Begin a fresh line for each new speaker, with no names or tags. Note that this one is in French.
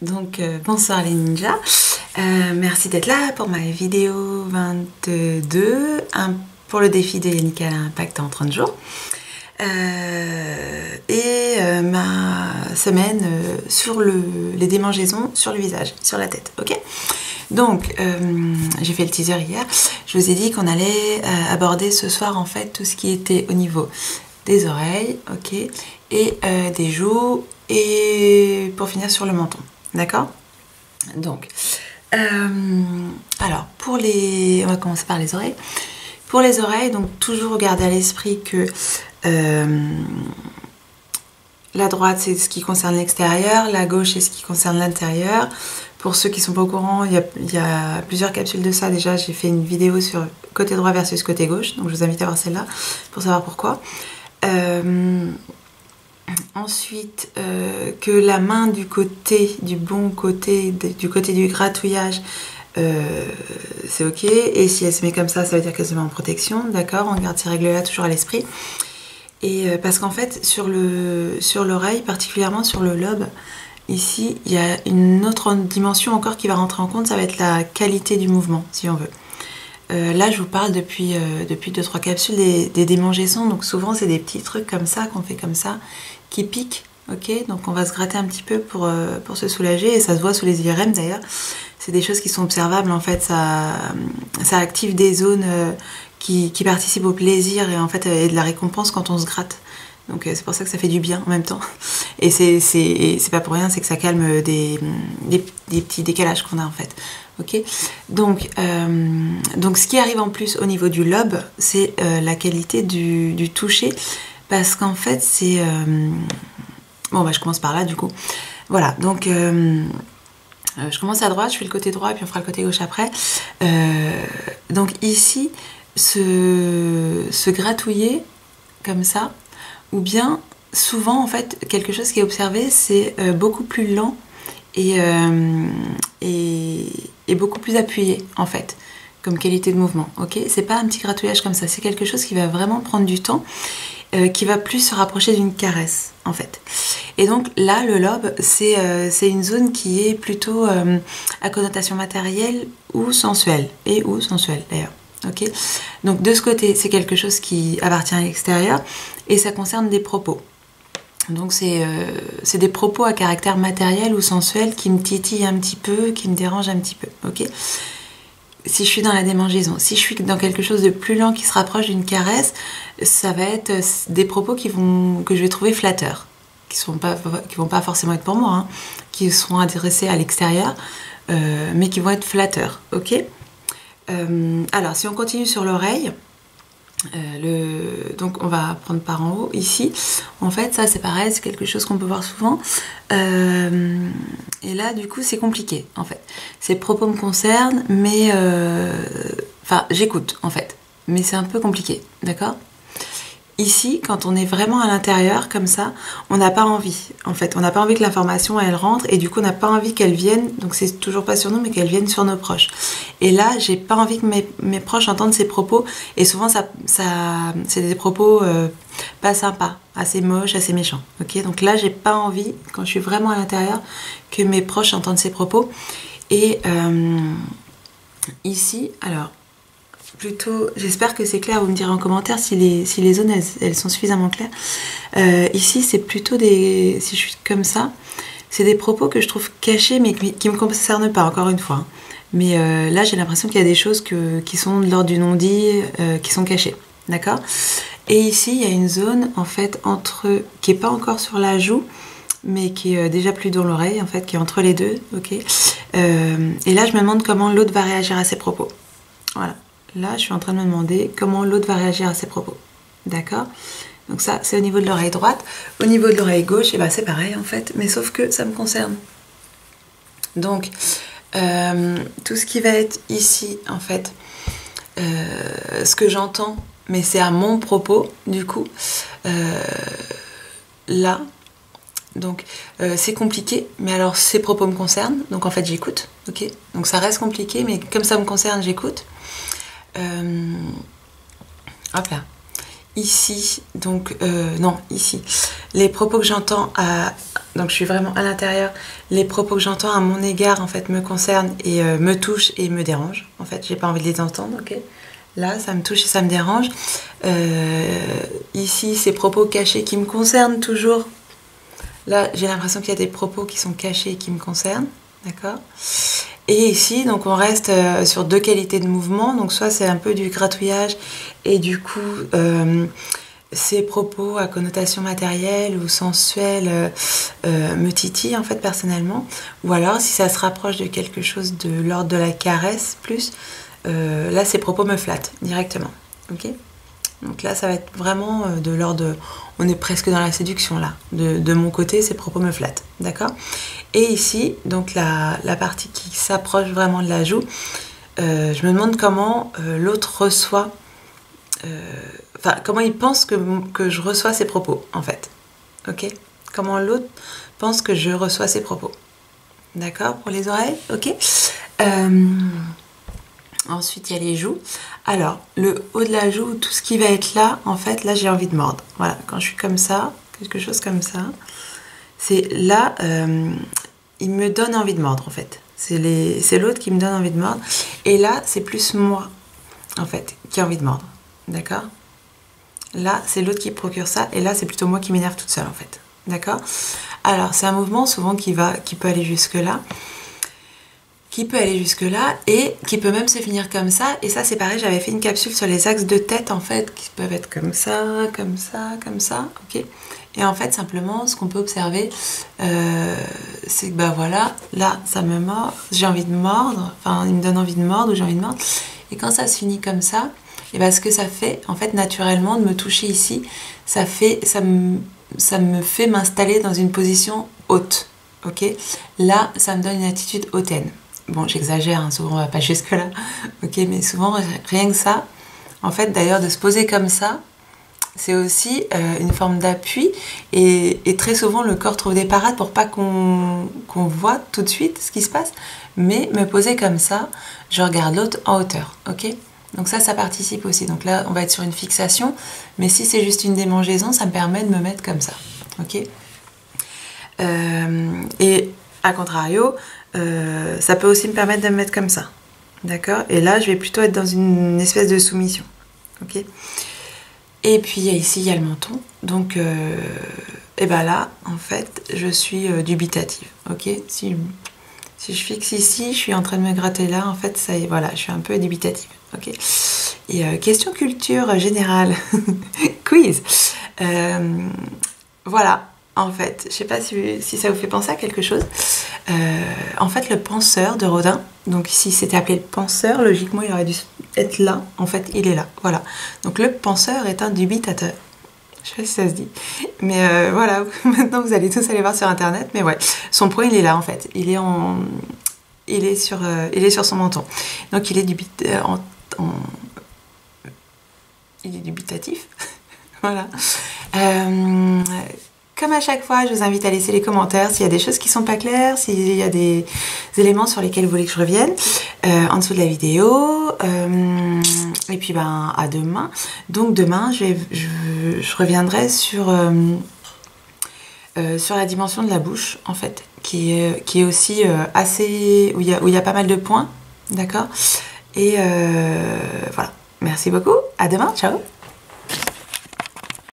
Donc bonsoir les ninjas, merci d'être là pour ma vidéo 22 pour le défi de Yannick à l'impact en 30 jours ma semaine sur les démangeaisons sur le visage, sur la tête, ok. Donc j'ai fait le teaser hier, je vous ai dit qu'on allait aborder ce soir en fait tout ce qui était au niveau des oreilles, ok, et des joues, et pour finir sur le menton, d'accord. Donc alors pour on va commencer par les oreilles. Pour les oreilles, donc toujours garder à l'esprit que la droite c'est ce qui concerne l'extérieur, la gauche c'est ce qui concerne l'intérieur. Pour ceux qui ne sont pas au courant, il y a plusieurs capsules de ça. Déjà, j'ai fait une vidéo sur côté droit versus côté gauche, donc je vous invite à voir celle-là pour savoir pourquoi. Ensuite, que la main du bon côté, du côté du gratouillage, c'est ok. Et si elle se met comme ça veut dire qu'elle se met en protection, d'accord. On garde ces règles-là toujours à l'esprit. Et parce qu'en fait, sur l'oreille, particulièrement sur le lobe, ici, il y a une autre dimension encore qui va rentrer en compte, ça va être la qualité du mouvement, si on veut. Là, je vous parle depuis 2-3 capsules des démangeaisons, donc souvent c'est des petits trucs comme ça, qu'on fait comme ça, qui piquent, ok. Donc on va se gratter un petit peu pour se soulager, et ça se voit sous les IRM d'ailleurs. C'est des choses qui sont observables, en fait, ça active des zones qui participent au plaisir et en fait et de la récompense quand on se gratte. Donc c'est pour ça que ça fait du bien en même temps. Et c'est pas pour rien, c'est que ça calme des petits décalages qu'on a en fait. Ok. Donc ce qui arrive en plus au niveau du lobe, c'est la qualité du toucher, parce qu'en fait c'est bon bah je commence par là du coup. Voilà, donc je commence à droite, je fais le côté droit et puis on fera le côté gauche après. Donc ici, se gratouiller comme ça, ou bien souvent en fait quelque chose qui est observé, c'est beaucoup plus lent et beaucoup plus appuyé en fait comme qualité de mouvement, ok. C'est pas un petit gratouillage comme ça, c'est quelque chose qui va vraiment prendre du temps, qui va plus se rapprocher d'une caresse en fait. Et donc là le lobe c'est une zone qui est plutôt à connotation matérielle ou sensuelle, et ou sensuelle d'ailleurs. Ok, donc de ce côté, c'est quelque chose qui appartient à l'extérieur et ça concerne des propos. Donc c'est des propos à caractère matériel ou sensuel qui me titillent un petit peu, qui me dérangent un petit peu. Ok. Si je suis dans la démangeaison, si je suis dans quelque chose de plus lent qui se rapproche d'une caresse, ça va être des propos que je vais trouver flatteurs, qui vont pas forcément être pour moi, hein, qui seront adressés à l'extérieur, mais qui vont être flatteurs. Ok. Alors, si on continue sur l'oreille, donc on va prendre par en haut, ici. En fait, ça c'est pareil, c'est quelque chose qu'on peut voir souvent. Et là, du coup, c'est compliqué, en fait. Ces propos me concernent, mais... Enfin, j'écoute, en fait. Mais c'est un peu compliqué, d'accord ? Ici, quand on est vraiment à l'intérieur, comme ça, on n'a pas envie. En fait, on n'a pas envie que l'information, elle rentre, et du coup, on n'a pas envie qu'elle vienne, donc c'est toujours pas sur nous, mais qu'elle vienne sur nos proches. Et là, j'ai pas envie que mes proches entendent ces propos, et souvent, c'est des propos pas sympas, assez moches, assez méchants. Ok, donc là, j'ai pas envie, quand je suis vraiment à l'intérieur, que mes proches entendent ces propos. Et ici, alors... plutôt, j'espère que c'est clair, vous me direz en commentaire si les zones elles sont suffisamment claires. Ici c'est plutôt si je suis comme ça, c'est des propos que je trouve cachés mais qui me concernent pas, encore une fois, hein. Mais là j'ai l'impression qu'il y a des choses qui sont de l'ordre du non-dit, qui sont cachées, d'accord. Et ici il y a une zone en fait qui est pas encore sur la joue, mais qui est déjà plus dans l'oreille en fait, qui est entre les deux, ok. Et là je me demande comment l'autre va réagir à ces propos, voilà. Là, je suis en train de me demander comment l'autre va réagir à ses propos. D'accord ? Donc ça, c'est au niveau de l'oreille droite. Au niveau de l'oreille gauche, et ben c'est pareil en fait, mais sauf que ça me concerne. Donc, tout ce qui va être ici, en fait, ce que j'entends, mais c'est à mon propos, du coup, là, donc c'est compliqué, mais alors ces propos me concernent, donc en fait j'écoute, ok ? Donc ça reste compliqué, mais comme ça me concerne, j'écoute. Hop là. ici, donc non, ici, les propos que j'entends donc je suis vraiment à l'intérieur, les propos que j'entends à mon égard en fait me concernent et me touchent et me dérangent. En fait, j'ai pas envie de les entendre, ok? Là, ça me touche et ça me dérange. Ici, ces propos cachés qui me concernent toujours. Là, j'ai l'impression qu'il y a des propos qui sont cachés et qui me concernent, d'accord? Et ici, donc on reste sur deux qualités de mouvement. Donc soit c'est un peu du gratouillage et du coup ces propos à connotation matérielle ou sensuelle me titillent en fait personnellement. Ou alors si ça se rapproche de quelque chose de l'ordre de la caresse plus, là ces propos me flattent directement. Ok ? Donc là ça va être vraiment de l'ordre de... On est presque dans la séduction là. De mon côté, ces propos me flattent. D'accord ? Et ici, donc la partie qui s'approche vraiment de la joue, je me demande comment l'autre reçoit, enfin comment il pense que je reçois ses propos en fait. Ok ? Comment l'autre pense que je reçois ses propos. D'accord ? Pour les oreilles, ok ? Ensuite, il y a les joues. Alors, le haut de la joue, tout ce qui va être là, en fait, là j'ai envie de mordre. Voilà, quand je suis comme ça, quelque chose comme ça, c'est là, il me donne envie de mordre en fait. C'est l'autre qui me donne envie de mordre. Et là, c'est plus moi, en fait, qui a envie de mordre. D'accord ? Là, c'est l'autre qui procure ça. Et là, c'est plutôt moi qui m'énerve toute seule en fait. D'accord ? Alors, c'est un mouvement souvent qui peut aller jusque-là. Et qui peut même se finir comme ça. Et ça, c'est pareil, j'avais fait une capsule sur les axes de tête en fait, qui peuvent être comme ça, comme ça, comme ça. Ok ? Et en fait, simplement, ce qu'on peut observer, c'est que bah voilà, là, ça me mord, j'ai envie de mordre, enfin, il me donne envie de mordre ou j'ai envie de mordre. Et quand ça se finit comme ça, et bah, ce que ça fait, en fait, naturellement, de me toucher ici, ça me fait m'installer dans une position haute. Ok ? Là, ça me donne une attitude hautaine. Bon, j'exagère, hein, souvent on va pas jusque-là, ok, mais souvent, rien que ça, en fait, d'ailleurs, de se poser comme ça, c'est aussi une forme d'appui et très souvent le corps trouve des parades pour pas qu'on voit tout de suite ce qui se passe, mais me poser comme ça, je regarde l'autre en hauteur, ok ? Donc ça participe aussi. Donc là, on va être sur une fixation, mais si c'est juste une démangeaison, ça me permet de me mettre comme ça, ok ? Et à contrario, ça peut aussi me permettre de me mettre comme ça, d'accord ? Et là, je vais plutôt être dans une espèce de soumission, ok ? Et puis ici, il y a le menton. Donc, et ben là, en fait, je suis dubitative. Ok ? Si je fixe ici, je suis en train de me gratter là. En fait, ça y est, voilà, je suis un peu dubitative. Ok ? Et question culture générale. Quiz. Voilà. En fait, je sais pas si ça vous fait penser à quelque chose. En fait, le penseur de Rodin, donc ici c'était appelé le penseur, logiquement il aurait dû être là, en fait il est là, voilà. Donc le penseur est un dubitateur. Je sais pas si ça se dit. Mais voilà, maintenant vous allez tous aller voir sur internet, mais ouais, son point il est là en fait. Il est sur son menton. Donc il est il est dubitatif. Voilà. Comme à chaque fois, je vous invite à laisser les commentaires s'il y a des choses qui sont pas claires, s'il y a des éléments sur lesquels vous voulez que je revienne en dessous de la vidéo. Et puis ben à demain. Donc demain, je reviendrai sur la dimension de la bouche en fait, qui est aussi assez où il y a pas mal de points, d'accord. Et voilà. Merci beaucoup. À demain. Ciao.